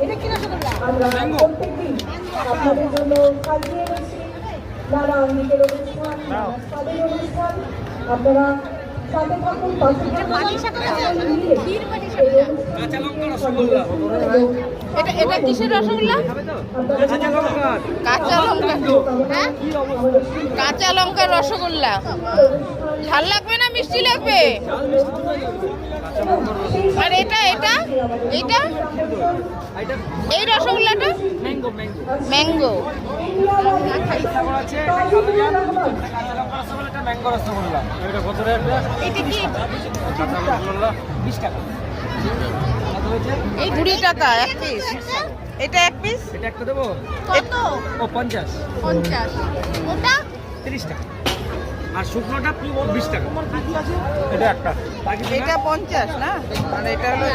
এটা কি রসগোল্লা? আমরা প্রত্যেকদিন আপনাদের জন্য সাজিয়ে রেখেছি নানা অঙ্গিকের অনুষ্ঠান, স্বাদের অনুষ্ঠান। আপনারা সাথে থাকুন, পাশে থাকুন। এটা কিসের রসগোল্লা? কাঁচা লঙ্কা। হ্যাঁ, কাঁচা লঙ্কার রসগোল্লা। ঝাল লাগবে না মিষ্টি লাগবে? আর এটা এটা এটা এই রসগোল্লাটা ম্যাঙ্গো। এটা কি? 20 টাকা। এই 20 টাকা এক পিস। এটা এক পিস? এটা একটা দেবো? কত? ও 50। 50। ওটা 30 টাকা। আর শুকনোটা 20 টাকা। এটা একটা। এটা 50 না? আর এটা হলো